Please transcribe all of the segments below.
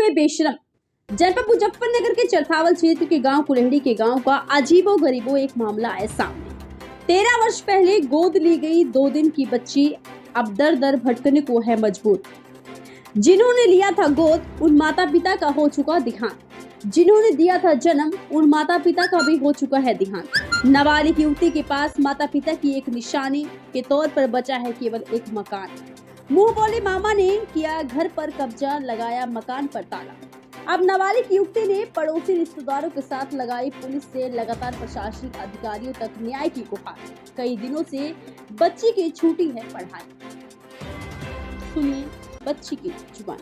हुए बेशरम। जनपद मुजफ्फरनगर के चरथावल क्षेत्र के गांव कुल्हेड़ी के गांव का अजीबो गरीबो एक मामला आया सामने। 13 वर्ष पहले गोद ली गई 2 दिन की बच्ची अब दर दर भटकने को है मजबूर। जिन्होंने लिया था गोद, उन माता पिता का हो चुका देहांत। जिन्होंने दिया था जन्म, उन माता पिता का भी हो चुका है देहांत। नाबालिग युवती के पास माता पिता की एक निशानी के तौर पर बचा है केवल एक मकान। मुंह बोले मामा ने किया घर पर कब्जा, लगाया मकान पर ताला। अब नाबालिग युवती ने पड़ोसी रिश्तेदारों के साथ लगाई पुलिस से लगातार प्रशासनिक अधिकारियों तक न्याय की गुहार। कई दिनों से बच्ची की छूटी है पढ़ाई। सुनिए बच्ची की जुबान।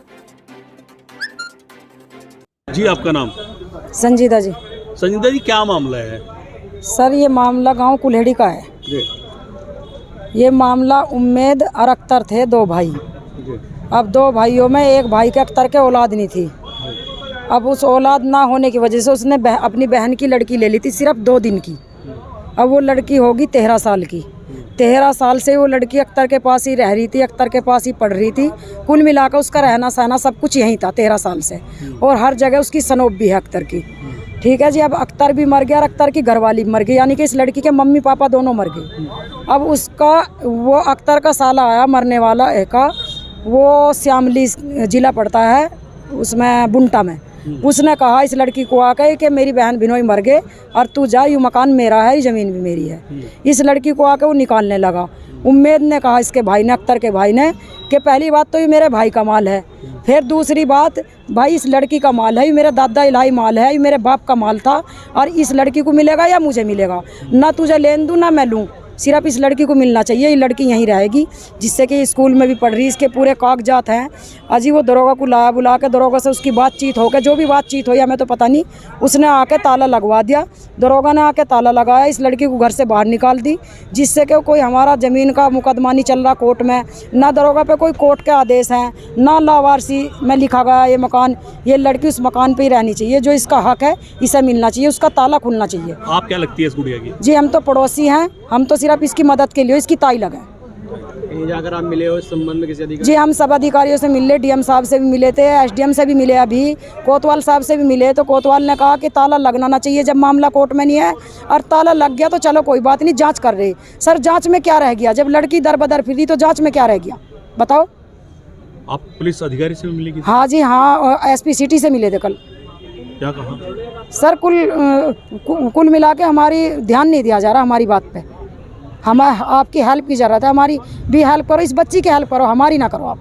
जी, आपका नाम? संजीदा जी। संजीदा जी, क्या मामला है? सर, ये मामला गांव कुल्हेड़ी का है जी। ये मामला उम्मेद और अख्तर थे 2 भाई। जी। अब 2 भाइयों में एक भाई के अख्तर के औलाद नहीं थी। अब उस औलाद ना होने की वजह से उसने अपनी बहन की लड़की ले ली थी, सिर्फ 2 दिन की। अब वो लड़की होगी 13 साल की। 13 साल से वो लड़की अख्तर के पास ही रह रही थी, अख्तर के पास ही पढ़ रही थी। कुल मिलाकर उसका रहना सहना सब कुछ यहीं था 13 साल से, और हर जगह उसकी सनोब भी है अख्तर की। ठीक है जी। अब अख्तर भी मर गया और अख्तर की घरवाली मर गई, यानी कि इस लड़की के मम्मी पापा दोनों मर गए। अब उसका वो अख्तर का साला आया मरने वाला का, वो श्यामली जिला पड़ता है उसमें बुंटा में। उसने कहा इस लड़की को आकर कि मेरी बहन बिनोई मर गए और तू जा, ये मकान मेरा है, ये ज़मीन भी मेरी है। इस लड़की को आकर वो निकालने लगा। उम्मेद ने कहा इसके भाई ने, अख्तर के भाई ने, कि पहली बात तो ये मेरे भाई का माल है, फिर दूसरी बात भाई इस लड़की का माल है, ये मेरे दादा इलाही माल है, ये मेरे बाप का माल था, और इस लड़की को मिलेगा या मुझे मिलेगा, ना तुझे लेन दूँ ना मैं लूँ, सिर्फ इस लड़की को मिलना चाहिए। ये लड़की यहीं रहेगी, जिससे कि स्कूल में भी पढ़ रही, इसके पूरे कागजात हैं। अजी वो दरोगा को लाया, बुला के दरोगा से उसकी बातचीत हो गई, जो भी बातचीत हो या हमें तो पता नहीं, उसने आके ताला लगवा दिया। दरोगा ने आके ताला लगाया, इस लड़की को घर से बाहर निकाल दी, जिससे कि कोई हमारा ज़मीन का मुकदमा नहीं चल रहा कोर्ट में, ना दरोगा पे कोई कोर्ट के आदेश हैं, ना लावारसी में लिखा गया ये मकान। ये लड़की उस मकान पर ही रहनी चाहिए, जो इसका हक है इसे मिलना चाहिए, उसका ताला खुलना चाहिए। आप क्या लगती है इस गुड़िया की? जी, हम तो पड़ोसी हैं, हम तो सिर्फ इसकी मदद के लिए इसकी ताई लगे। जाकर आप मिले हो इस संबंध में किसी अधिकारी? जी, हम सब अधिकारियों से मिले, डीएम साहब से भी मिले थे, एसडीएम से भी मिले, अभी कोतवाल साहब से भी मिले। तो कोतवाल ने कहा कि ताला लगना ना चाहिए जब मामला कोर्ट में नहीं है, और ताला लग गया तो चलो कोई बात नहीं, जांच कर रहे। सर, जांच में क्या रह गया? जब लड़की दर बदर फिरी तो जांच में क्या रह गया बताओ? आप पुलिस अधिकारी से मिले? हाँ जी, हाँ, एसपी सिटी से मिले थे कल। क्या कहा? सर, कुल मिला के हमारी ध्यान नहीं दिया जा रहा हमारी बात पे। हम आपकी हेल्प की ज़रूरत है, हमारी भी हेल्प करो, इस बच्ची की हेल्प करो, हमारी ना करो आप।